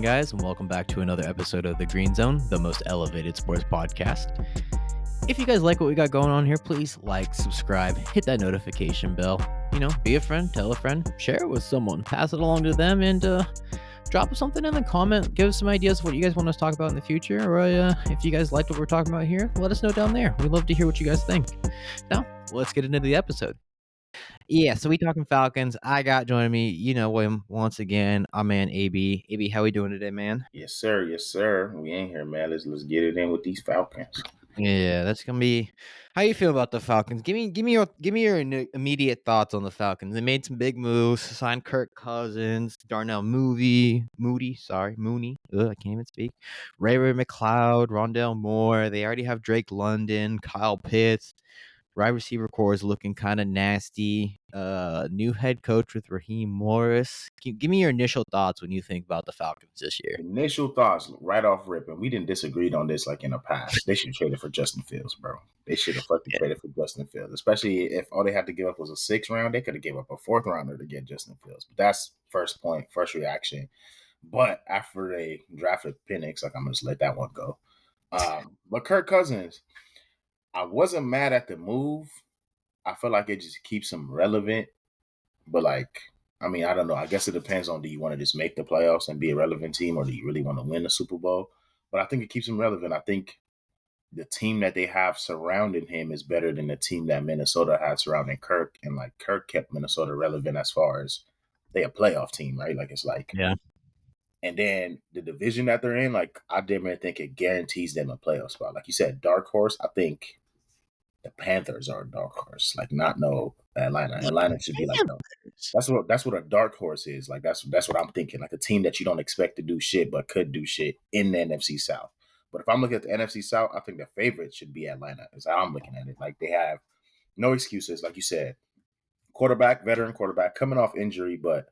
on, guys, and welcome back to another episode of The Green Zone, the most elevated sports podcast. If you guys like what we got going on here, please like, subscribe, hit that notification bell. Be a friend, tell a friend, share it with someone, pass it along to them, and drop something in the comment. Give us some ideas of what you guys want us to talk about in the future, or if you guys liked what we're talking about here, let us know down there. We'd love to hear what you guys think. Now, let's get into the episode. Yeah, so we talking Falcons. I got joining me, William, once again, our man AB. AB, how we doing today, man? Yes, sir. Yes, sir. We ain't here, man. Let's get it in with these Falcons. Yeah, that's gonna be. How you feel about the Falcons? Give me your immediate thoughts on the Falcons. They made some big moves, signed Kirk Cousins, Darnell Mooney. I can't even speak. Ray McLeod, Rondell Moore. They already have Drake London, Kyle Pitts. Wide receiver core is looking kind of nasty. New head coach with Raheem Morris. Give me your initial thoughts when you think about the Falcons this year. Initial thoughts right off rip, and we didn't disagree on this like in the past. They should have traded for Justin Fields, bro. They should have fucking traded for Justin Fields, especially if all they had to give up was a 6th round. They could have gave up a 4th rounder to get Justin Fields. But that's first reaction. But after they drafted Penix, I'm gonna just let that one go. But Kirk Cousins, I wasn't mad at the move. I feel like it just keeps him relevant. But I don't know. I guess it depends on, do you want to just make the playoffs and be a relevant team, or do you really want to win the Super Bowl? But I think it keeps him relevant. I think the team that they have surrounding him is better than the team that Minnesota had surrounding Kirk. And Kirk kept Minnesota relevant as far as they a playoff team, right? Yeah. And then the division that they're in, I damn near think it guarantees them a playoff spot. Like you said, dark horse. I think the Panthers are a dark horse. Not Atlanta. Atlanta should be that's what a dark horse is. That's what I'm thinking. Like a team that you don't expect to do shit but could do shit in the NFC South. But if I'm looking at the NFC South, I think the favorite should be Atlanta. Is how I'm looking at it. They have no excuses, like you said. Veteran quarterback, coming off injury, but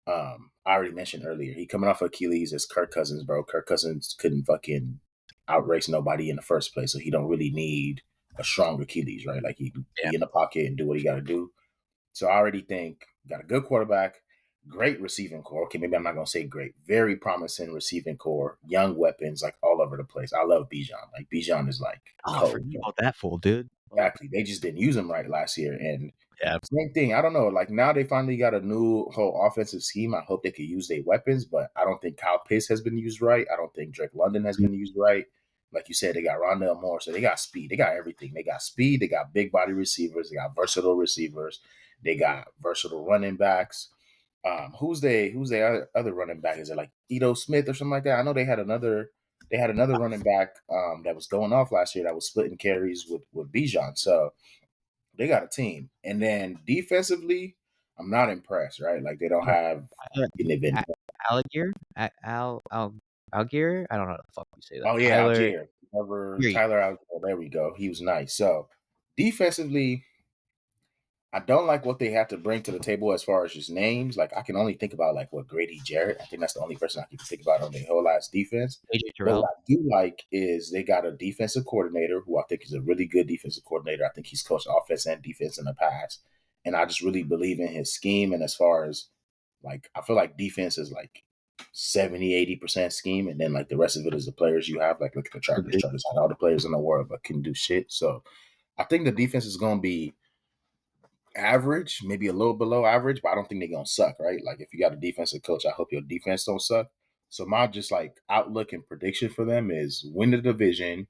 I already mentioned earlier, he coming off Achilles as Kirk Cousins, bro. Kirk Cousins couldn't fucking outrace nobody in the first place, so he don't really need a strong Achilles, right? He be in the pocket and do what he got to do. So I already think got a good quarterback, great receiving core. Okay, maybe I'm not going to say great. Very promising receiving core, young weapons, all over the place. I love Bijan. Bijan is I forgot about that fool, dude. Exactly. They just didn't use him right last year. And yeah, same thing. I don't know. Now they finally got a new whole offensive scheme. I hope they could use their weapons, but I don't think Kyle Pitts has been used right. I don't think Drake London has been used right. Like you said, they got Rondell Moore, so they got speed. They got everything. They got speed. They got big body receivers. They got versatile receivers. They got versatile running backs. Who's their other running back? Is it Ito Smith or something like that? I know they had another running back that was going off last year that was splitting carries with Bijan. So they got a team. And then defensively, I'm not impressed, right? They don't have Algier? Algier? I don't know how the fuck you say that. Oh, yeah, Algier. Tyler Algier. There we go. He was nice. So defensively, I don't like what they have to bring to the table as far as just names. I can only think about what Grady Jarrett. I think that's the only person I can think about on the whole ass defense. But what I do like is they got a defensive coordinator who I think is a really good defensive coordinator. I think he's coached offense and defense in the past. And I just really believe in his scheme. And as far as I feel like defense is 70-80% scheme, and then the rest of it is the players you have. Look at the Chargers. Chargers had all the players in the world but couldn't do shit. So I think the defense is going to be average, maybe a little below average, but I don't think they're going to suck, right? If you got a defensive coach, I hope your defense don't suck. So my just outlook and prediction for them is win the division,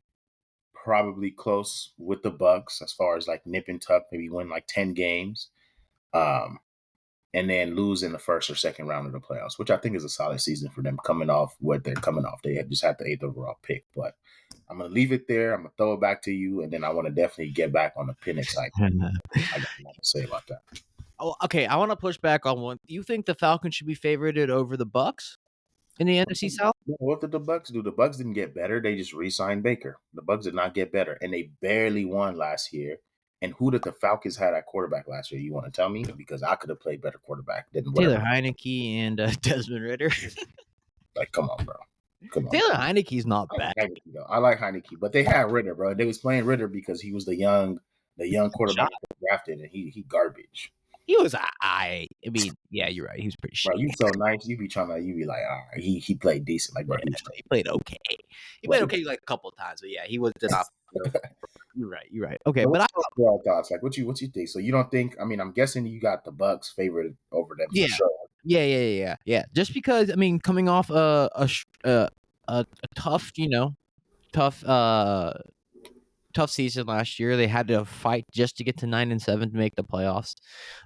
probably close with the Bucks as far as nip and tuck, maybe win 10 games. And then lose in the first or second round of the playoffs, which I think is a solid season for them coming off what they're coming off. They just had the 8th overall pick. But I'm going to leave it there. I'm going to throw it back to you, and then I want to definitely get back on the Penix side. I got nothing to say about that. Oh, okay. I want to push back on one. You think the Falcons should be favorited over the Bucks in the NFC South? What did the Bucks do? The Bucks didn't get better. They just re-signed Baker. The Bucks did not get better, and they barely won last year. And who did the Falcons have at quarterback last year? You want to tell me? Because I could have played better quarterback than Taylor Heineke and Desmond Ridder. Come on, bro. Come on. Taylor Heineke's not bad. I like Heineke, but they had Ridder, bro. They was playing Ridder because he was the young quarterback drafted, and he garbage. He was I mean, yeah, you're right. He was pretty Bro, shitty. you so nice. You be like, all right, he played decent. Like, bro, Yeah, he was he played okay. He played right. okay like a couple of times, but yeah, he was did not. You're right. You're right. Okay, So but what's your overall thoughts? Like, what you think? So you don't think? I mean, I'm guessing you got the Bucks favored over them yeah, for sure. yeah. Just because I mean, coming off a tough, tough tough season last year. They had to fight just to get to 9-7 to make the playoffs,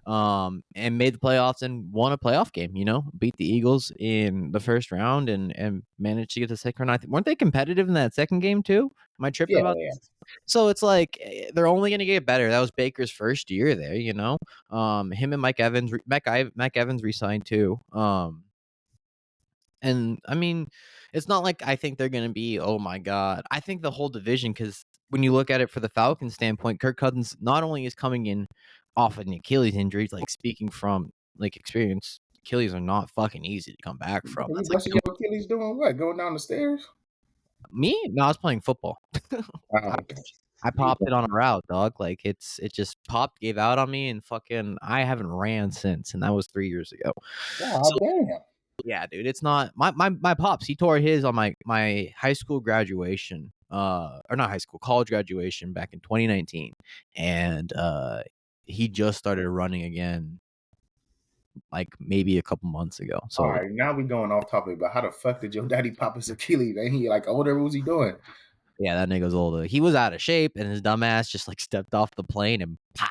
and made the playoffs and won a playoff game. Beat the Eagles in the first round and managed to get the second round. Weren't they competitive in that second game too? Am I tripping Yeah, about yeah. this? So it's like they're only going to get better. That was Baker's first year there. Him and Mike Evans, Mike Evans resigned too. And I mean, it's not like I think they're going to be, oh my God. I think the whole division, because when you look at it for the Falcons standpoint, Kirk Cousins not only is coming in off an Achilles injury, like speaking from like experience, Achilles are not fucking easy to come back from. You That's like busting your Achilles doing what? Going down the stairs? me. No, I was playing football. I, Okay. I popped it on a route, dog. Like it just popped, gave out on me, and fucking I haven't ran since, and that was 3 years ago. So God damn. yeah, dude, it's not my pops. He tore his on my high school graduation, or not high school, college graduation back in 2019, and he just started running again, like maybe a couple months ago. All So right, now we going off topic, but how the fuck did your daddy pop his Achilles? Ain't he like older? What was he doing? yeah, that nigga's older. He was out of shape, and his dumbass just like stepped off the plane and pop.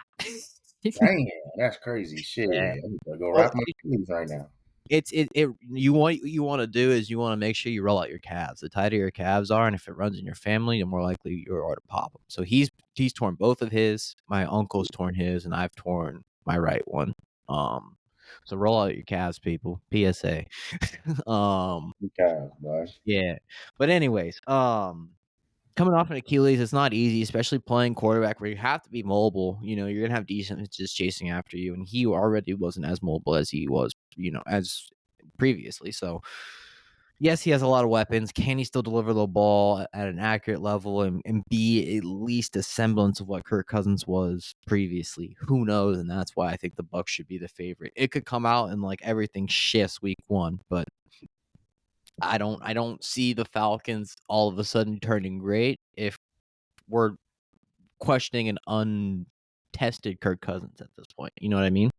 Damn, that's crazy shit. Yeah. I need to go Well, wrap my Achilles right now. it's you want to do is you want to make sure you roll out your calves. The tighter your calves are, and if it runs in your family, the more likely you are to pop them. So he's torn both of his. My uncle's torn his, and I've torn my right one. So roll out your calves, people. PSA. Calves, boy. Yeah. But anyways, coming off an Achilles, it's not easy, especially playing quarterback where you have to be mobile. You're gonna have defenses chasing after you, and he already wasn't as mobile as he was, as previously. So, yes, he has a lot of weapons. Can he still deliver the ball at an accurate level and be at least a semblance of what Kirk Cousins was previously? Who knows? And that's why I think the Bucs should be the favorite. It could come out and like everything shifts week one, but I don't see the Falcons all of a sudden turning great if we're questioning an untested Kirk Cousins at this point. You know what I mean?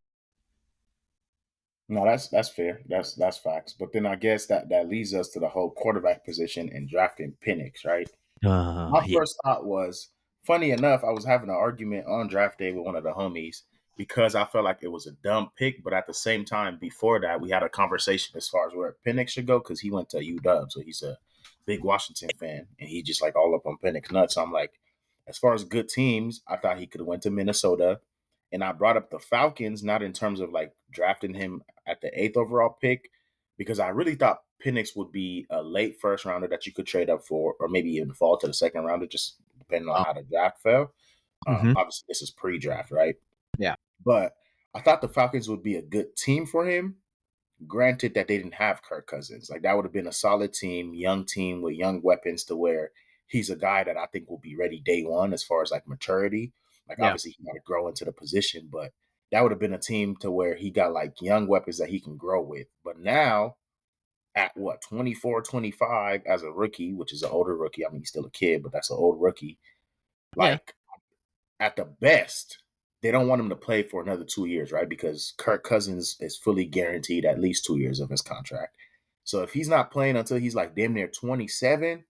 No, that's fair. That's facts. But then I guess that leads us to the whole quarterback position and drafting Penix, right? My Yeah. first thought was, funny enough, I was having an argument on draft day with one of the homies because I felt like it was a dumb pick. But at the same time, before that, we had a conversation as far as where Penix should go because he went to UW, so he's a big Washington fan, and he just like all up on Penix nuts. So I'm like, as far as good teams, I thought he could have went to Minnesota, and I brought up the Falcons not in terms of like drafting him at the 8th overall pick because I really thought Penix would be a late first rounder that you could trade up for, or maybe even fall to the second rounder, just depending on how the draft fell. Mm-hmm. Obviously, this is pre-draft, right? Yeah. But I thought the Falcons would be a good team for him. Granted that they didn't have Kirk Cousins, like that would have been a solid team with young weapons to where he's a guy that I think will be ready day one as far as like maturity. Like Yeah. obviously he got to grow into the position, but that would have been a team to where he got like young weapons that he can grow with. But now at what 24, 25 as a rookie, which is an older rookie. I mean, he's still a kid, but that's an old rookie. Yeah. Like at the best, they don't want him to play for another 2 years, right? Because Kirk Cousins is fully guaranteed at least 2 years of his contract. So if he's not playing until he's like damn near 27,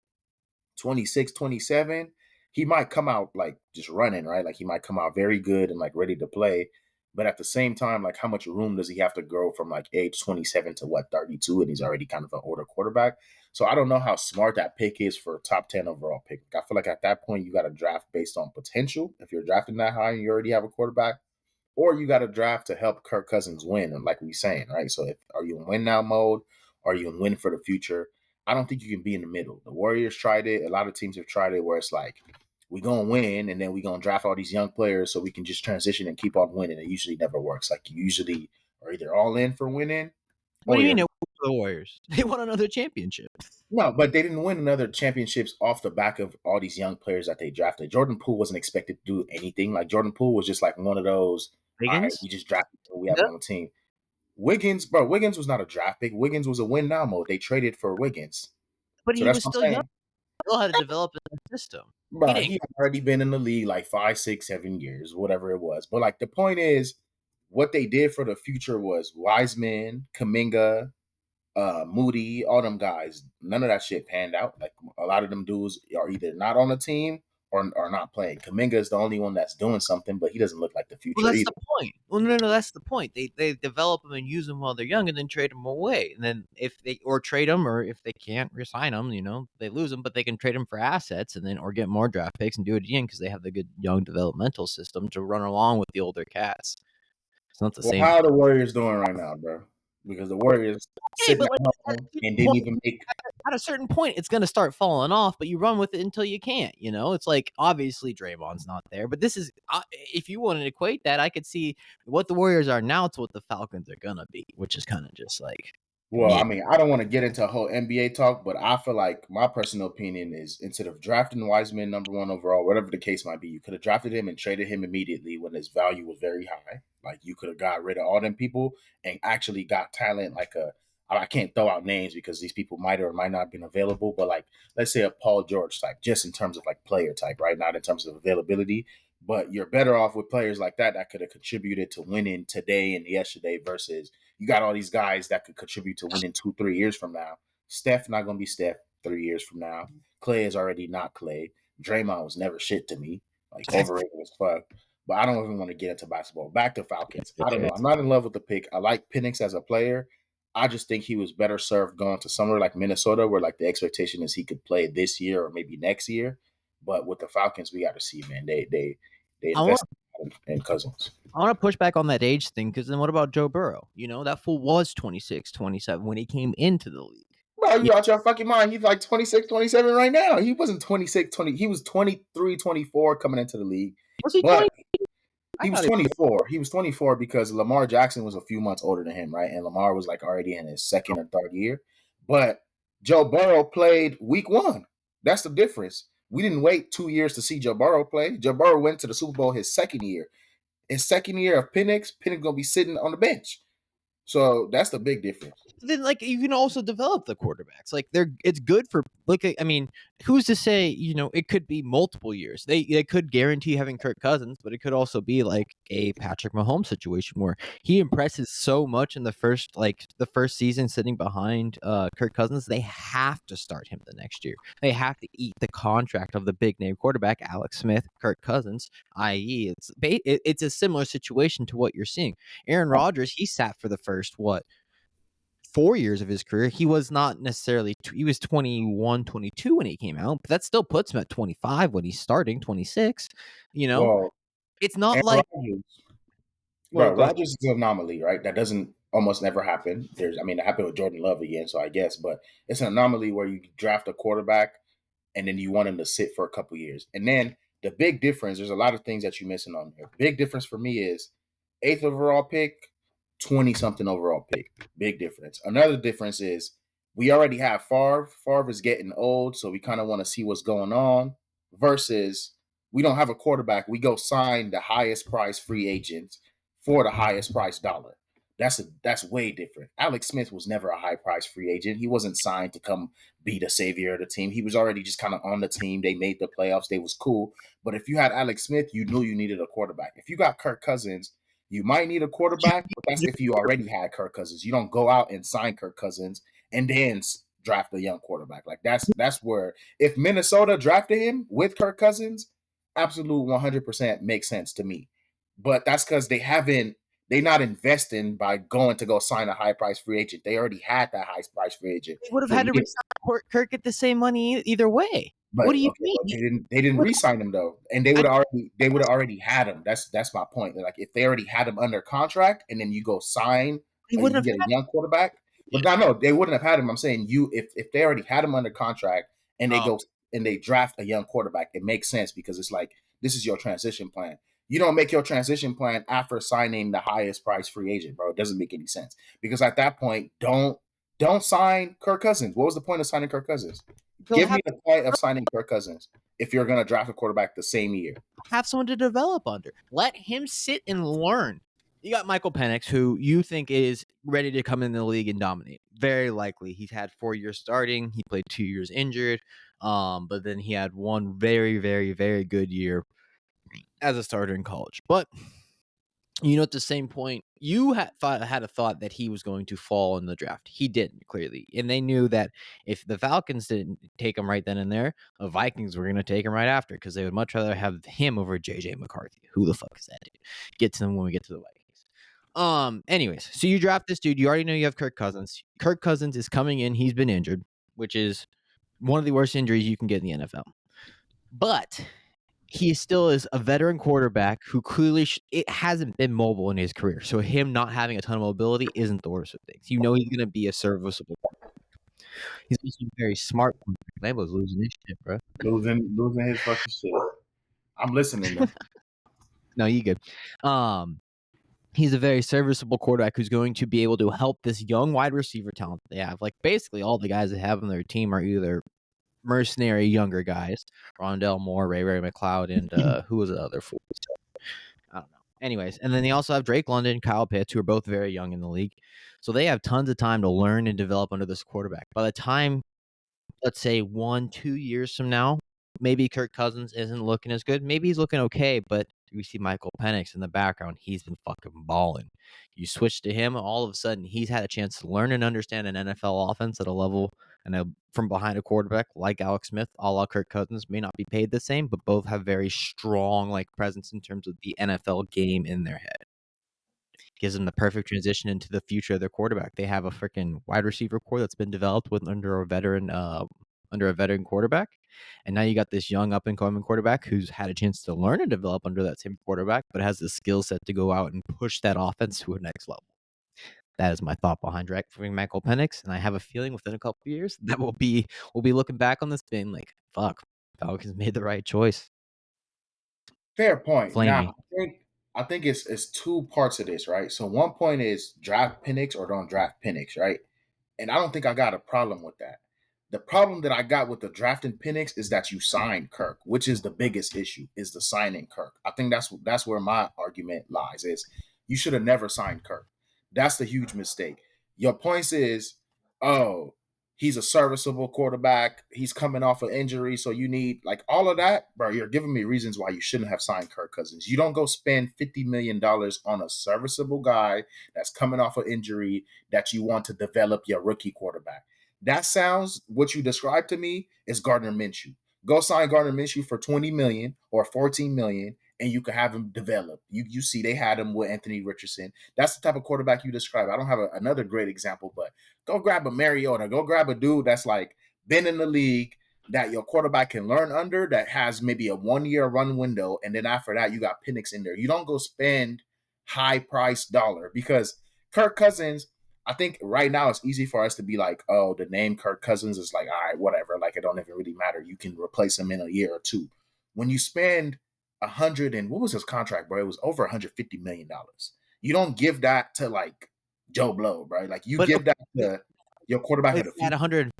26, 27, he might come out like just running, right? Like he might come out very good and like ready to play. But at the same time, like how much room does he have to grow from like age 27 to what 32? And he's already kind of an older quarterback. So I don't know how smart that pick is for a top 10 overall pick. I feel like at that point, you got to draft based on potential. If you're drafting that high and you already have a quarterback, or you got to draft to help Kirk Cousins win. And like we saying, right? So if are you in win now mode? Are you in win for the future? I don't think you can be in the middle. The Warriors tried it. A lot of teams have tried it where it's like, we're going to win and then we're going to draft all these young players so we can just transition and keep on winning. It usually never works. Like you usually are either all in for winning What or do you you're mean it was the Warriors? They won another championship. no, but they didn't win another championships off the back of all these young players that they drafted. Jordan Poole wasn't expected to do anything. Like Jordan Poole was just like one of those all right, Wiggins? we just drafted him, we have him on the team. Wiggins was not a draft pick. Wiggins was a win now mode. They traded for Wiggins. But So he that's was what still I'm young. saying. Still had to develop the system. Bro, he had already been in the league like 5, 6, 7 years, whatever it was. But like the point is, what they did for the future was Wiseman, Kuminga, Moody, all them guys. None of that shit panned out. Like a lot of them dudes are either not on the team or are not playing. Kuminga is the only one that's doing something, but he doesn't look like the Well, future that's either. the point. Well, no, that's the point. They develop them and use them while they're young, and then trade them away. And then if they or trade them, or if they can't resign them, they lose them. But they can trade them for assets, and then or get more draft picks and do it again because they have the good young developmental system to run along with the older cats. It's not the Well, same. how are the Warriors doing right now, bro? Because the Warriors Hey, sitting but at like home and didn't even make. at a certain point, it's going to start falling off, but you run with it until you can't. It's like obviously Draymond's not there, but this is if you want to equate that, I could see what the Warriors are now to what the Falcons are going to be, which is kind of just like. Well, Yeah. I mean, I don't want to get into a whole NBA talk, but I feel like my personal opinion is instead of drafting Wiseman #1 overall, whatever the case might be, you could have drafted him and traded him immediately when his value was very high. Like you could have got rid of all them people and actually got talent like I can't throw out names because these people might or might not have been available, but like let's say a Paul George type, just in terms of like player type, right? Not in terms of availability. But you're better off with players like that could have contributed to winning today and yesterday versus you got all these guys that could contribute to winning 2, 3 years from now. Steph not going to be Steph 3 years from now. Clay is already not Clay. Draymond was never shit to me. Like overrated as fuck. But I don't even want to get into basketball. Back to Falcons. I don't know. I'm not in love with the pick. I like Penix as a player. I just think he was better served going to somewhere like Minnesota where like the expectation is he could play this year or maybe next year. But with the Falcons, we got to see, man. They invested in Cousins. I want to push back on that age thing because then what about Joe Burrow? That fool was 26, 27 when he came into the league. Bro, you out your fucking mind. He's like 26, 27 right now. He wasn't 26, 20. He was 23, 24 coming into the league. Was he but 20? He was 24. He was 24 because Lamar Jackson was a few months older than him, right? And Lamar was like already in his second or third year. But Joe Burrow played week 1. That's the difference. We didn't wait 2 years to see Joe Burrow play. Joe Burrow went to the Super Bowl his second year. His second year of Penix going to be sitting on the bench. So that's the big difference. Then like you can also develop the quarterbacks. Like it's good for like I mean, who's to say, it could be multiple years. They could guarantee having Kirk Cousins, but it could also be like a Patrick Mahomes situation where he impresses so much in the first season sitting behind Kirk Cousins, they have to start him the next year. They have to eat the contract of the big name quarterback, Alex Smith, Kirk Cousins, i.e. it's a similar situation to what you're seeing. Aaron Rodgers, he sat for the first 4 years of his career. He was not necessarily he was 21, 22 when he came out, but that still puts him at 25 when he's starting, 26. Well, it's not Aaron like Rodgers is an anomaly, right? That doesn't almost never happen. It happened with Jordan Love again, so I guess, but it's an anomaly where you draft a quarterback and then you want him to sit for a couple years. And then the big difference, there's a lot of things that you're missing on there. Big difference for me is 8th overall pick, 20-something overall pick. Big difference. Another difference is we already have Favre. Favre is getting old, so we kind of want to see what's going on versus we don't have a quarterback. We go sign the highest price free agents for the highest price dollar. That's way different. Alex Smith was never a high price free agent. He wasn't signed to come be the savior of the team. He was already just kind of on the team. They made the playoffs. They was cool. But if you had Alex Smith, you knew you needed a quarterback. If you got Kirk Cousins, you might need a quarterback, but that's if you already had Kirk Cousins. You don't go out and sign Kirk Cousins and then draft a young quarterback. Like that's where if Minnesota drafted him with Kirk Cousins, absolute 100% makes sense to me. But that's because they're not investing by going to go sign a high price free agent. They already had that high price free agent. They would have had to resign Kirk at the same money either way. But, what do you mean? They didn't re-sign him though, and they would have already had him. That's my point. Like if they already had him under contract, and then you go sign, you get a young quarterback. But no, they wouldn't have had him. I'm saying if they already had him under contract, and they go and they draft a young quarterback, it makes sense because it's like this is your transition plan. You don't make your transition plan after signing the highest price free agent, bro. It doesn't make any sense because at that point, don't sign Kirk Cousins. What was the point of signing Kirk Cousins? Give me the point of signing Kirk Cousins if you're going to draft a quarterback the same year. have someone to develop under. Let him sit and learn. You got Michael Penix, who you think is ready to come in the league and dominate. Very likely. He's had 4 years starting. He played 2 years injured. But then he had one very, very, very good year as a starter in college. But at the same point, you had a thought that he was going to fall in the draft. He didn't, clearly. And they knew that if the Falcons didn't take him right then and there, the Vikings were going to take him right after, because they would much rather have him over J.J. McCarthy. Who the fuck is that dude? Get to them when we get to the Vikings. Anyways, so you draft this dude. You already know you have Kirk Cousins. Kirk Cousins is coming in. He's been injured, which is one of the worst injuries you can get in the NFL. But he still is a veteran quarterback who clearly it hasn't been mobile in his career. So him not having a ton of mobility isn't the worst of things. He's going to be a serviceable quarterback. He's also a very smart quarterback. Lambo's losing his shit, bro. Losing his fucking shit. I'm listening, though. No, you good. He's a very serviceable quarterback who's going to be able to help this young wide receiver talent that they have. Like, basically all the guys they have on their team are either mercenary younger guys, Rondell Moore, Ray McLeod, and who was the other four? I don't know. Anyways, and then they also have Drake London, Kyle Pitts, who are both very young in the league. So they have tons of time to learn and develop under this quarterback. By the time, let's say 1-2 years from now, maybe Kirk Cousins isn't looking as good. Maybe he's looking okay, but we see Michael Penix in the background. He's been fucking balling. You switch to him, all of a sudden he's had a chance to learn and understand an NFL offense at a level and from behind a quarterback like Alex Smith, a la Kirk Cousins, may not be paid the same, but both have very strong presence in terms of the NFL game in their head. Gives them the perfect transition into the future of their quarterback. They have a freaking wide receiver core that's been developed under a veteran quarterback, and now you got this young up and coming quarterback who's had a chance to learn and develop under that same quarterback, but has the skill set to go out and push that offense to a next level. That is my thought behind drafting Michael Penix, and I have a feeling within a couple of years that we'll be looking back on this being like, fuck, Falcons made the right choice. Fair point. Now, I think it's two parts of this, right? So one point is draft Penix or don't draft Penix, right? And I don't think I got a problem with that. The problem that I got with the drafting Penix is that you signed Kirk, which is the biggest issue, is the signing Kirk. I think that's where my argument lies, is you should have never signed Kirk. That's the huge mistake. Your points is, he's a serviceable quarterback. He's coming off an injury, so you need all of that, bro. You're giving me reasons why you shouldn't have signed Kirk Cousins. You don't go spend $50 million on a serviceable guy that's coming off an injury that you want to develop your rookie quarterback. That sounds, what you described to me is Gardner Minshew. Go sign Gardner Minshew for $20 million or $14 million, and you can have him develop. You see, they had him with Anthony Richardson. That's the type of quarterback you describe. I don't have another great example, but go grab a Mariota. Go grab a dude that's been in the league that your quarterback can learn under, that has maybe a 1-year run window, and then after that, you got Penix in there. You don't go spend high-priced dollar, because Kirk Cousins, I think right now it's easy for us to be like, oh, the name Kirk Cousins is all right, whatever. It don't even really matter. You can replace him in a year or two. When you spend what was his contract, bro? It was over $150 million. You don't give that to Joe Blow, bro. You give that to your quarterback at 100.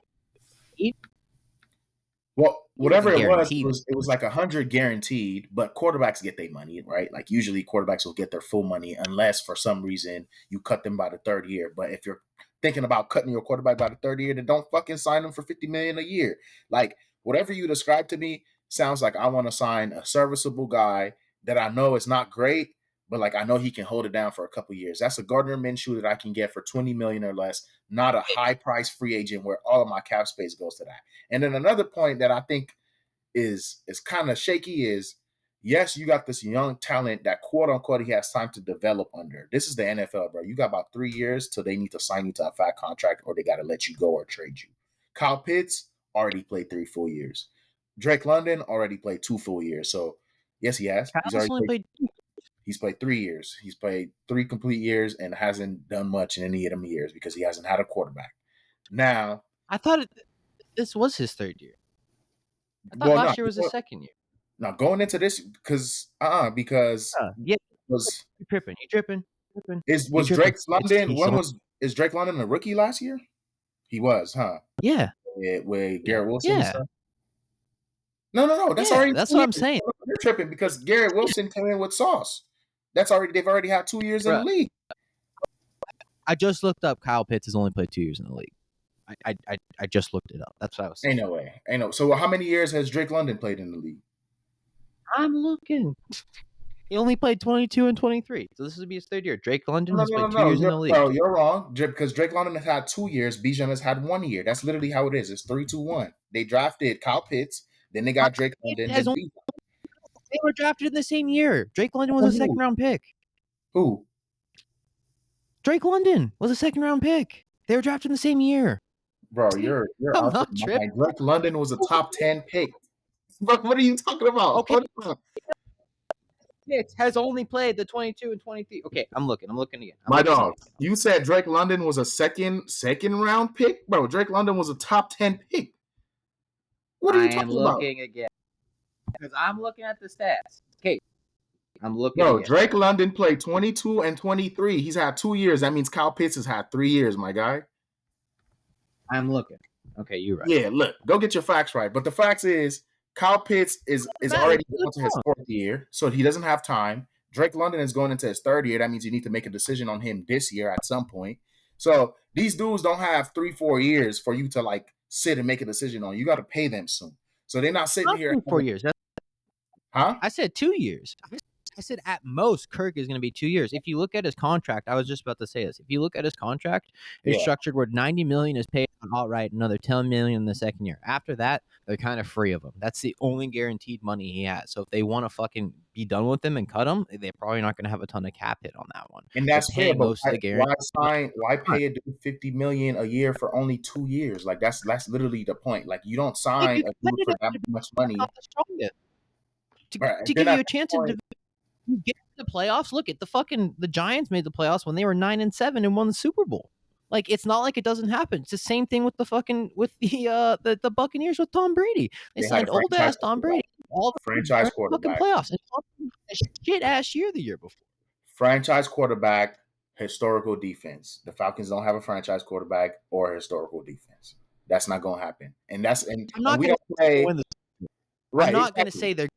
Well, whatever it was 100 guaranteed, but quarterbacks get their money, right? Usually quarterbacks will get their full money unless for some reason you cut them by the third year. But if you're thinking about cutting your quarterback by the third year, then don't fucking sign them for $50 million a year. Whatever you describe to me sounds like I want to sign a serviceable guy that I know is not great, but I know he can hold it down for a couple years. That's a Gardner Minshew that I can get for $20 million or less, not a high price free agent where all of my cap space goes to that. And then another point that I think is kind of shaky is, yes, you got this young talent that quote unquote he has time to develop under. This is the NFL, bro. You got about 3 years till they need to sign you to a fat contract, or they got to let you go or trade you. Kyle Pitts already played 3 full years. Drake London already played 2 full years. So yes, he has. He's played 3 years. He's played 3 complete years and hasn't done much in any of them years because he hasn't had a quarterback. Now, I thought this was his 3rd year. I thought last year was his 2nd year. Now going into this, because you're tripping. Was Drake London? Is Drake London a rookie last year? He was, huh? Yeah. With Garrett Wilson and stuff. No. That's already. That's what I'm saying. You're tripping because Garrett Wilson came in with sauce. They've already had 2 years in the league. I just looked up. Kyle Pitts has only played 2 years in the league. I just looked it up. That's what I was saying. Ain't no way. So how many years has Drake London played in the league? I'm looking. He only played 22 and 23. So this would be his third year. Drake London has played 2 years in the league. No, you're wrong. Because Drake London has had 2 years. Bijan has had 1 year. That's literally how it is. It's 3-2-1. They drafted Kyle Pitts. Then they got Drake London. They were drafted in the same year. Drake London was a second-round pick. Who? Drake London was a second-round pick. They were drafted in the same year. Bro, you're I'm not tripping. Drake London was a top 10 pick. But what are you talking about? Okay. Pitts has only played the 22 and 23. Okay, I'm looking again. My dog, you said Drake London was a second round pick? Bro, Drake London was a top 10 pick. What are you talking about? I'm looking again. Because I'm looking at the stats. Okay. I'm looking. Bro, Drake London played 22 and 23. He's had 2 years. That means Kyle Pitts has had 3 years, my guy. I'm looking. Okay, you're right. Yeah, look, go get your facts right. But the facts is Kyle Pitts is already going to his 4th year, so he doesn't have time. Drake London is going into his 3rd year. That means you need to make a decision on him this year at some point. So these dudes don't have 3-4 years for you to like sit and make a decision on. You got to pay them soon. So they're not sitting here 4 years. Huh? I said 2 years. I said at most Kirk is going to be 2 years. If you look at his contract, I was just about to say this. If you look at his contract, it's structured where $90 million is paid outright, another $10 million in the second year. After that, they're kind of free of him. That's the only guaranteed money he has. So if they want to fucking be done with him and cut him, they're probably not going to have a ton of cap hit on that one. And that's fair. But why pay a dude $50 million a year for only 2 years? Like that's literally the point. Like you don't sign a dude for that much money to give you a chance to. You get to the playoffs. Look at the Giants made the playoffs when they were 9-7 and won the Super Bowl. Like it's not like it doesn't happen. It's the same thing with the Buccaneers with Tom Brady. They signed old ass Tom Brady. All the franchise quarterback playoffs. A shit ass year the year before. Franchise quarterback, historical defense. The Falcons don't have a franchise quarterback or historical defense. That's not going to happen. And we don't play. Right. I'm not going to say they're.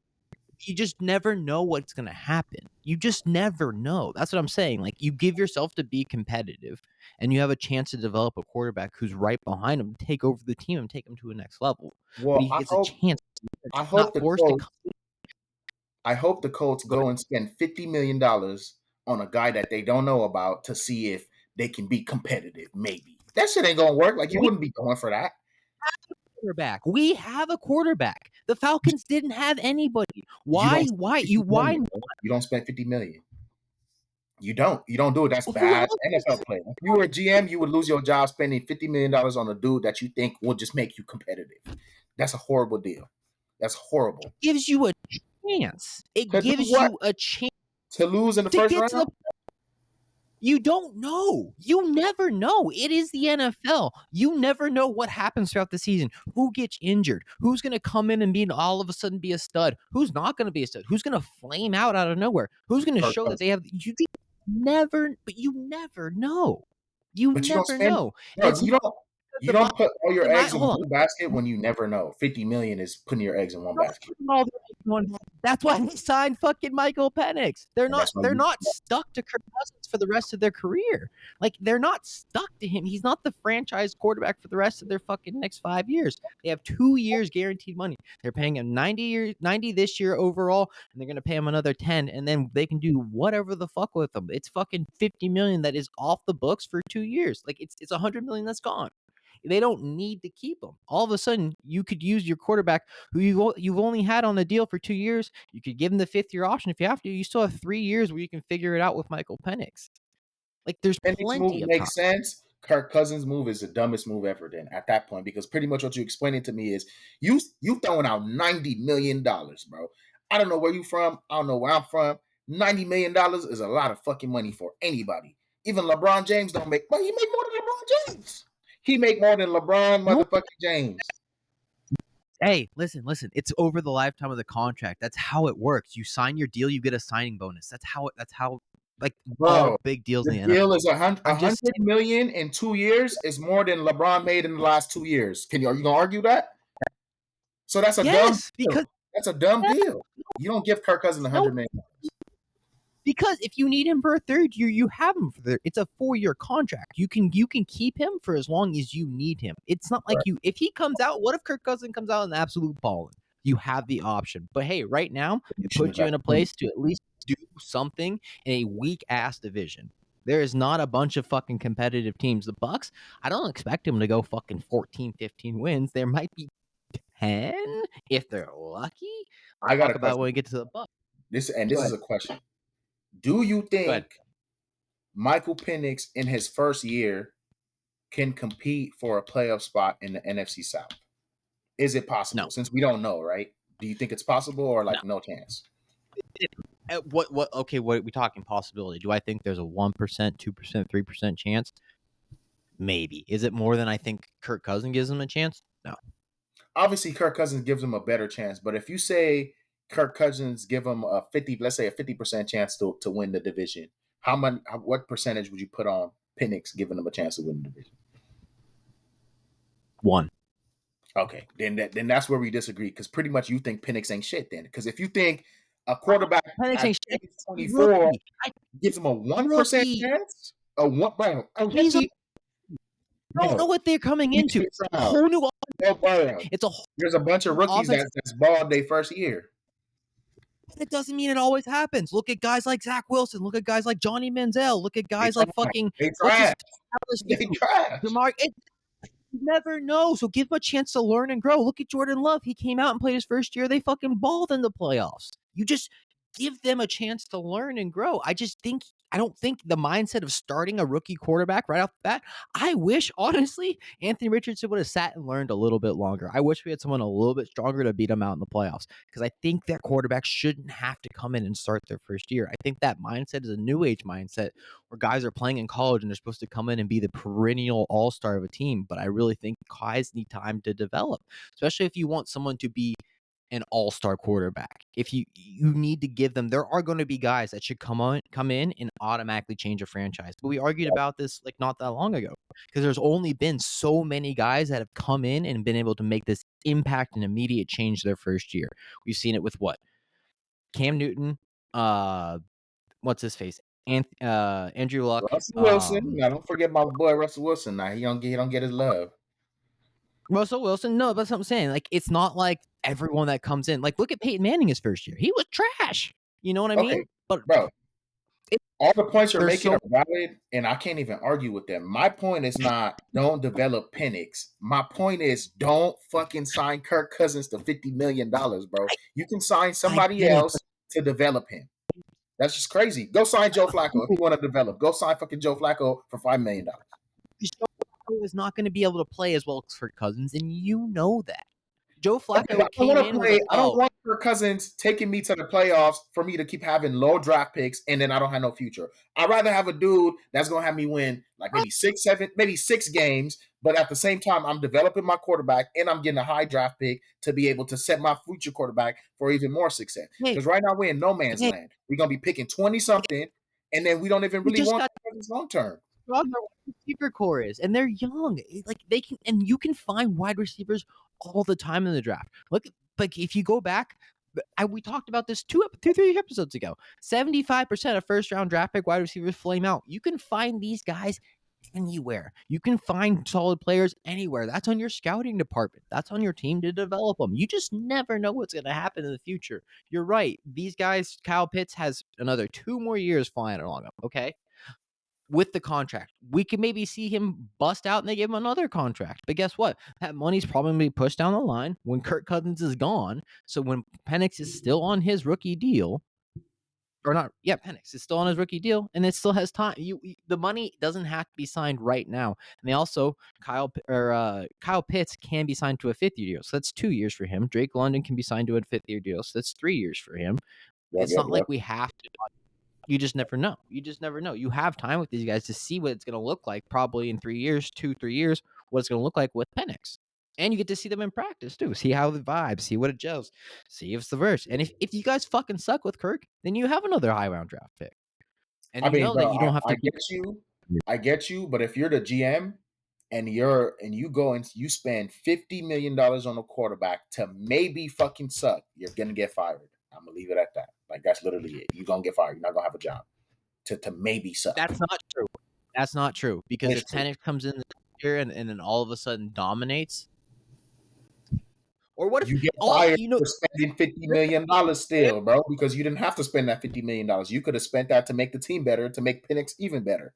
You just never know what's going to happen. You just never know. That's what I'm saying. Like you give yourself to be competitive and you have a chance to develop a quarterback who's right behind him to take over the team and take him to a next level. Well, but he gets a chance. I hope the Colts go and spend $50 million on a guy that they don't know about to see if they can be competitive. Maybe that shit ain't going to work. Like you wouldn't be going for that. Quarterback. We have a quarterback. The Falcons didn't have anybody. Why? You don't spend $50 million. You don't do it. That's bad NFL play. If you were a GM, you would lose your job spending $50 million on a dude that you think will just make you competitive. That's a horrible deal. That's horrible. It gives you a chance. It gives you a chance to lose in the first round. You don't know. You never know. It is the NFL. You never know what happens throughout the season. Who gets injured? Who's going to come in and all of a sudden be a stud? Who's not going to be a stud? Who's going to flame out of nowhere? Who's going to show that they have? You never know. You never know. You don't put all your eggs in one basket when you never know. $50 million is putting your eggs in one basket. That's why they signed fucking Michael Penix. They're not stuck to Kirk Cousins for the rest of their career. Like they're not stuck to him. He's not the franchise quarterback for the rest of their fucking next 5 years. They have 2 years guaranteed money. They're paying him 90 this year overall, and they're gonna pay him another 10, and then they can do whatever the fuck with them. It's fucking $50 million that is off the books for 2 years. Like it's $100 million that's gone. They don't need to keep him. All of a sudden, you could use your quarterback who you've only had on the deal for 2 years. You could give him the 5th year option if you have to. You still have 3 years where you can figure it out with Michael Penix. Like there's plenty of makes sense. Kirk Cousins' move is the dumbest move ever. Then at that point, because pretty much what you explaining to me is you throwing out $90 million, bro. I don't know where you from. I don't know where I'm from. $90 million is a lot of fucking money for anybody. Even LeBron James don't make, but he make more than LeBron James. He make more than LeBron motherfucking James. Hey, listen. It's over the lifetime of the contract. That's how it works. You sign your deal, you get a signing bonus. That's how like all big deals in the NFL. Deal is $100 million in 2 years is more than LeBron made in the last 2 years. Are you gonna argue that? So that's a dumb deal. That's a dumb deal. You don't give Kirk Cousins $100 million. Because if you need him for a third year, you have him for it's a 4-year contract. You can keep him for as long as you need him. It's not like if he comes out, what if Kirk Cousins comes out in absolute balling? You have the option. But hey, right now, it puts you in a place to at least do something in a weak ass division. There is not a bunch of fucking competitive teams. The Bucks, I don't expect them to go fucking 14, 15 wins. There might be 10 if they're lucky. I got talk about when we get to the Bucks. This is a question. Do you think Michael Penix in his first year can compete for a playoff spot in the NFC South? Is it possible? No. Since we don't know, right? Do you think it's possible or no chance? What okay, what are we talking possibility? Do I think there's a 1%, 2%, 3% chance? Maybe. Is it more than I think Kirk Cousins gives him a chance? No. Obviously, Kirk Cousins gives him a better chance, but if you say Kirk Cousins give him a 50% chance to win the division, what percentage would you put on Penix giving him a chance to win the division? 1. Okay, then that's where we disagree, because pretty much you think Penix ain't shit then. Because if you think a quarterback at 24 gives him a 1% chance, a one, bro, I don't know what they're coming into. It's a whole new There's a bunch of rookies that's balled their first year. It doesn't mean it always happens. Look at guys like Zach Wilson. Look at guys like Johnny Manziel. Look at guys like fucking. They trash. You never know. So give him a chance to learn and grow. Look at Jordan Love. He came out and played his first year. They fucking balled in the playoffs. You just give them a chance to learn and grow. I don't think the mindset of starting a rookie quarterback right off the bat. I wish, honestly, Anthony Richardson would have sat and learned a little bit longer. I wish we had someone a little bit stronger to beat him out in the playoffs, because I think that quarterback shouldn't have to come in and start their first year. I think that mindset is a new age mindset where guys are playing in college and they're supposed to come in and be the perennial all-star of a team. But I really think guys need time to develop, especially if you want someone to be an all-star quarterback. If you need to give them, there are going to be guys that should come in and automatically change a franchise. But we argued about this like not that long ago, because there's only been so many guys that have come in and been able to make this impact and immediate change their first year. We've seen it with Cam Newton, what's his face? Andrew Luck, Russell Wilson. Now don't forget my boy Russell Wilson. Now he don't get his love. Russell Wilson, no, that's what I'm saying. Like, it's not like everyone that comes in. Like, look at Peyton Manning his first year. He was trash. You know what I mean? But bro, all the points you're making are valid, and I can't even argue with them. My point is not don't develop Penix. My point is don't fucking sign Kirk Cousins to $50 million, bro. You can sign somebody else to develop him. That's just crazy. Go sign Joe Flacco if you want to develop. Go sign fucking Joe Flacco for $5 million. Joe Flacco is not going to be able to play as well as Kirk Cousins, and you know that. Joe Flacco came in with I don't want Kirk Cousins taking me to the playoffs for me to keep having low draft picks, and then I don't have no future. I'd rather have a dude that's going to have me win like maybe 6 games, but at the same time, I'm developing my quarterback, and I'm getting a high draft pick to be able to set my future quarterback for even more success. Because right now, we're in no man's land. We're going to be picking 20-something, and then we don't even really want Cousins long-term. Their receiver core is, and they're young. Like they can, and you can find wide receivers all the time in the draft. Look, like if you go back, we talked about this 3 episodes ago. 75% of first-round draft pick wide receivers flame out. You can find these guys anywhere. You can find solid players anywhere. That's on your scouting department. That's on your team to develop them. You just never know what's going to happen in the future. You're right. These guys, Kyle Pitts has another 2 more years flying along them. Okay. With the contract, we could maybe see him bust out and they give him another contract. But guess what? That money's probably going to be pushed down the line when Kirk Cousins is gone. So when Penix is still on his rookie deal, or not, Penix is still on his rookie deal, and it still has time. The money doesn't have to be signed right now. And they also, Kyle Pitts can be signed to a 5th-year deal. So that's 2 years for him. Drake London can be signed to a 5th-year deal. So that's 3 years for him. It's not like we have to. You just never know. You have time with these guys to see what it's going to look like probably in 3 years, 2-3 years, what it's going to look like with Penix. And you get to see them in practice too. See how the vibe, see what it gels, see if it's the verse. And if you guys fucking suck with Kirk, then you have another high round draft pick. And that you don't have to. I get you, but if you're the GM and you go and you spend $50 million on a quarterback to maybe fucking suck, you're gonna get fired. I'm gonna leave it at that. Like that's literally it. You're gonna get fired. You're not gonna have a job. To maybe suck. That's not true. That's not true. Because if Penix comes in this year and then all of a sudden dominates, or what if you get fired for spending $50 million still, bro? Because you didn't have to spend that $50 million. You could have spent that to make the team better, to make Penix even better.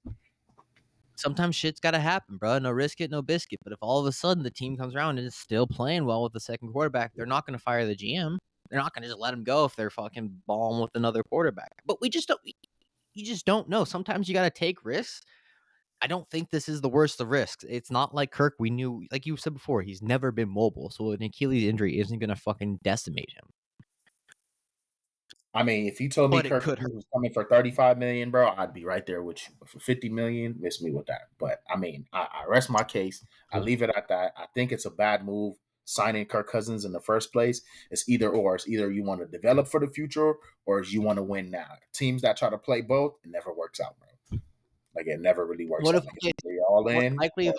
Sometimes shit's got to happen, bro. No risk it, no biscuit. But if all of a sudden the team comes around and is still playing well with the second quarterback, they're not going to fire the GM. They're not going to just let him go if they're fucking balling with another quarterback. But we just don't. You just don't know. Sometimes you got to take risks. I don't think this is the worst of risks. It's not like Kirk. We knew, like you said before, he's never been mobile. So an Achilles injury isn't going to fucking decimate him. I mean, if you told me Kirk was coming for $35 million, bro, I'd be right there with you. But for $50 million, miss me with that. But I mean, I rest my case. I leave it at that. I think it's a bad move signing Kirk Cousins in the first place. It's either or. It's either you want to develop for the future or you want to win now. Teams that try to play both, it never works out, bro. Like it never really works out. Like, you're all in. Likely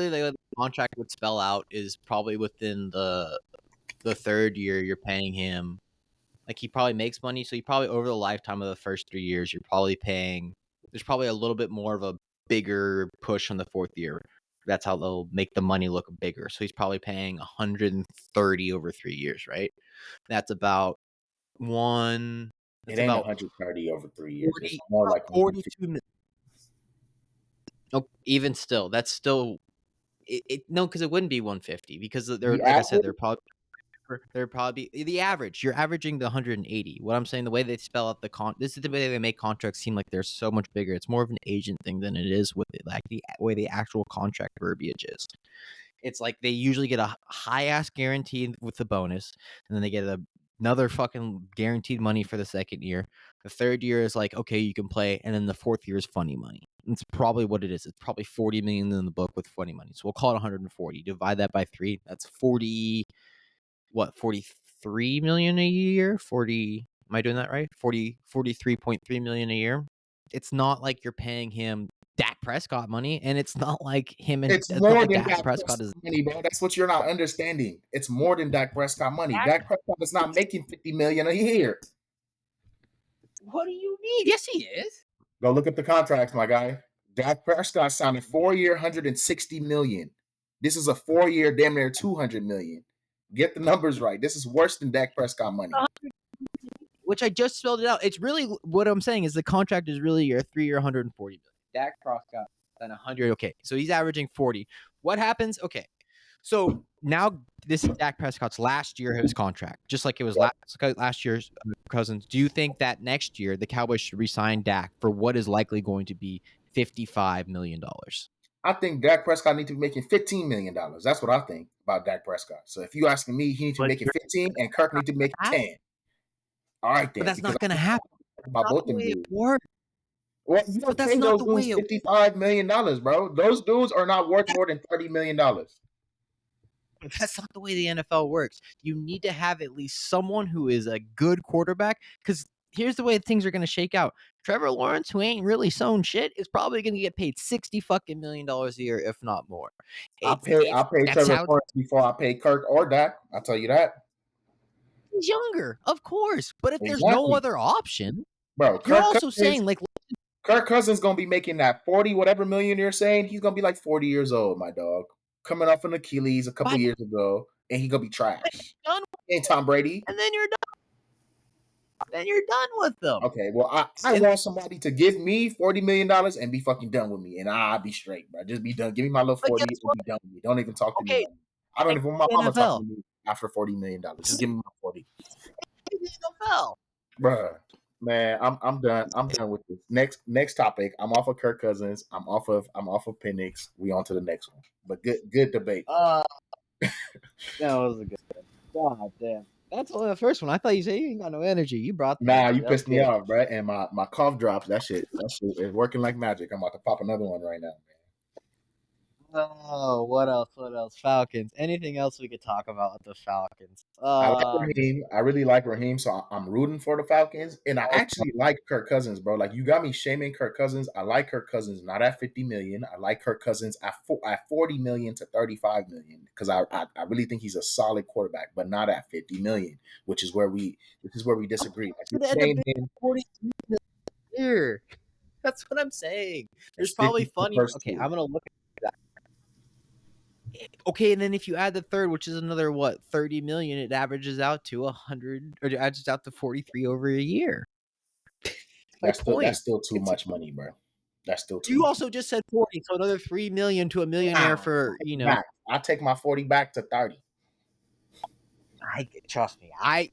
the contract would spell out is probably within the third year you're paying him. Like he probably makes money, so you probably over the lifetime of the first 3 years, you're probably paying. There's probably a little bit more of a bigger push on the fourth year. That's how they'll make the money look bigger. So he's probably paying 130 over 3 years, right? That's about one. It ain't 130 over 3 years. It's more like 42. Oh, even still, that's still no, because it wouldn't be 150 because they're like I said, they're probably the average. You're averaging the 180. What I'm saying, the way they spell out this is the way they make contracts seem like they're so much bigger. It's more of an agent thing than it is with it, like the way the actual contract verbiage is. It's like they usually get a high ass guarantee with the bonus, and then they get another fucking guaranteed money for the second year. The third year is like, okay, you can play, and then the fourth year is funny money. It's probably what it is. It's probably 40 million in the book with funny money. So we'll call it 140. Divide that by 3. That's 40. What, 43 million a year? 40. Am I doing that right? 43.3 million a year. It's not like you're paying him Dak Prescott money, and it's not like him and it's more like than Dak Prescott is money, bro. That's what you're not understanding. It's more than Dak Prescott money. Dak Prescott is not making $50 million a year. What do you mean? Yes, he is. Go look at the contracts, my guy. Dak Prescott signed a 4-year, $160 million. This is a 4-year, damn near $200 million. Get the numbers right. This is worse than Dak Prescott money. Which I just spelled it out. It's really what I'm saying is the contract is really your 3-year, $140 million. Dak Prescott and 100. Okay, so he's averaging 40. What happens? Okay, so now this is Dak Prescott's last year of his contract, just like it was last year's Cousins. Do you think that next year the Cowboys should re-sign Dak for what is likely going to be $55 million? I think Dak Prescott needs to be making $15 million. That's what I think about Dak Prescott. So if you asking me, he needs to be making 15 and Kirk needs to be making 10. All right, then. But that's not going to happen. About both of them. Well, you don't pay those dudes $55 million, bro. Those dudes are not worth more than $30 million. That's not the way the NFL works. You need to have at least someone who is a good quarterback, because here's the way things are going to shake out. Trevor Lawrence, who ain't really sewn shit, is probably going to get paid $60 million a year, if not more. I'll pay Trevor Lawrence before I pay Kirk or Dak. I'll tell you that. He's younger, of course, but if there's no other option, bro, you're also saying like Kirk Cousins gonna be making that 40 whatever million you're saying. He's gonna be like 40 years old, my dog, coming off an Achilles a couple years ago, and he's gonna be trash. And Tom Brady, and then you're done. Then you're done with them. Okay, well, I want somebody to give me $40 million and be fucking done with me, and I'll be straight, bro. Just be done. Give me my little 40 and be done with me. Don't even talk to me. I don't even want my mama talking to me after $40 million. Just give me my 40. NFL. Bruh, man, I'm done. I'm done with this. Next topic. I'm off of Kirk Cousins. I'm off of Penix. We on to the next one. But good debate. That was a good one. God damn. That's only the first one. I thought you said you ain't got no energy. You brought that. Nah, you pissed me off, bro. And my cough drops. That shit is working like magic. I'm about to pop another one right now, man. Oh, what else? What else? Falcons. Anything else we could talk about with the Falcons? I like Raheem. I really like Raheem, so I'm rooting for the Falcons. And I actually like Kirk Cousins, bro. Like, you got me shaming Kirk Cousins. I like Kirk Cousins not at 50 million. I like Kirk Cousins at 40 million to 35 million because I really think he's a solid quarterback, but not at 50 million, which is where we disagree. Like, you're paying him 43 a year. That's what I'm saying. There's probably funny. Okay, I'm gonna look at that. Okay, and then if you add the third, which is another 30 million, it averages out to 100, or it averages out to 43 over a year. That's still too much money, bro. That's still too You much. also just said 40, so another 3 million to a millionaire for, I'll take my 40 back to 30. Trust me. I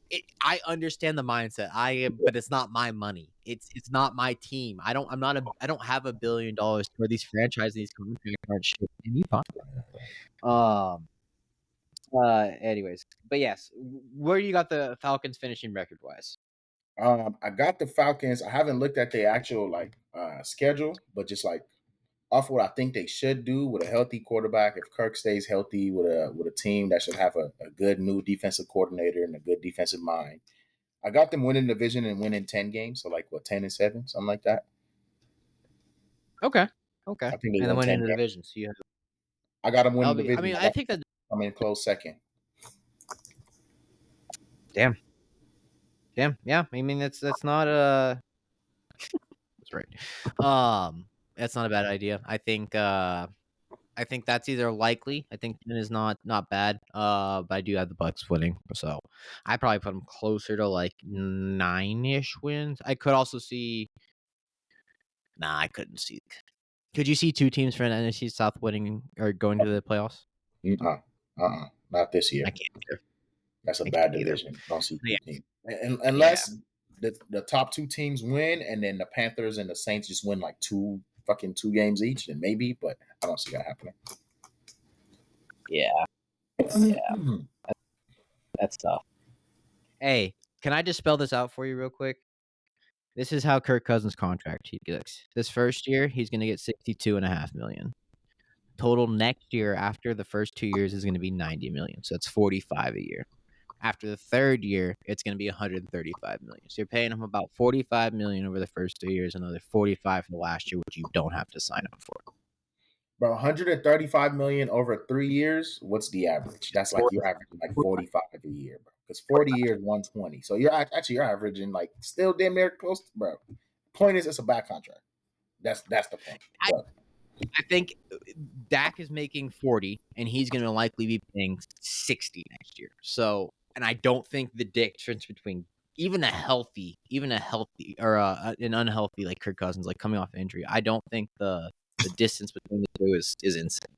understand the mindset. But it's not my money. It's not my team. I don't have $1 billion for these franchises. These contracts aren't shit. And you fine. Anyways, but yes, where you got the Falcons finishing record wise? I got the Falcons. I haven't looked at the actual schedule, but just like off what I think they should do with a healthy quarterback, if Kirk stays healthy with a team that should have a good new defensive coordinator and a good defensive mind. I got them winning the division and winning 10 games, so 10-7, something like that. Okay. I think they and then win winning 10 the division. So I got them winning the division. I mean, I think that I'm in close second. Damn. Yeah. I mean, that's not a. That's right. That's not a bad idea. I think that's either likely. I think 10 is not bad. But I do have the Bucks winning, so I probably put them closer to 9-ish wins. I could also see. Nah, I couldn't see. Could you see two teams from NFC South winning or going to the playoffs? Not this year. I can't either. That's a bad division. Don't see two teams. Unless the top two teams win, and then the Panthers and the Saints just win two games each, then maybe. But I don't see that happening. Yeah. That's tough. Hey, can I just spell this out for you real quick? This is how Kirk Cousins' contract he gets. This first year, he's going to get $62.5 million. Total next year, after the first 2 years, is going to be $90 million. So it's $45 a year. After the third year, it's going to be $135 million. So you're paying him about $45 million over the first 2 years, another $45 for the last year, which you don't have to sign up for. Bro, $135 million over 3 years. What's the average? That's you're averaging 45 a year, bro. Because 40 years, 120. So you're averaging still damn near close, bro. Point is, it's a bad contract. That's the point. I think Dak is making 40, and he's going to likely be paying 60 next year. So, and I don't think the difference between even a healthy or an unhealthy Kirk Cousins, coming off injury, I don't think the distance between the two is insane.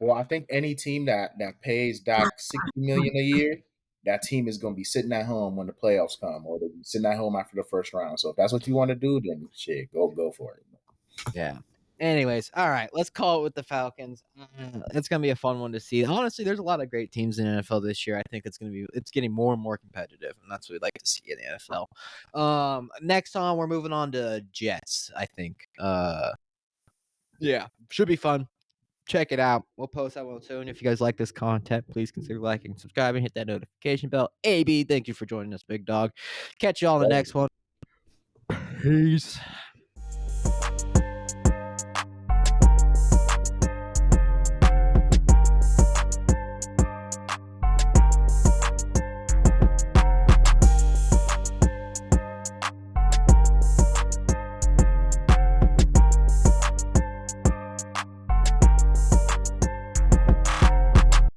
Well, I think any team that pays Dak $60 million a year, that team is going to be sitting at home when the playoffs come, or they'll be sitting at home after the first round. So if that's what you want to do, then shit, go for it. Yeah. Anyways, all right, let's call it with the Falcons. It's gonna be a fun one to see. Honestly, there's a lot of great teams in the NFL this year. I think it's getting more and more competitive, and that's what we'd like to see in the NFL. Next on, we're moving on to Jets. I think. Yeah, should be fun. Check it out. We'll post that one soon. If you guys like this content, please consider liking, subscribing, hit that notification bell. AB, thank you for joining us, big dog. Catch you all in the next one. Peace.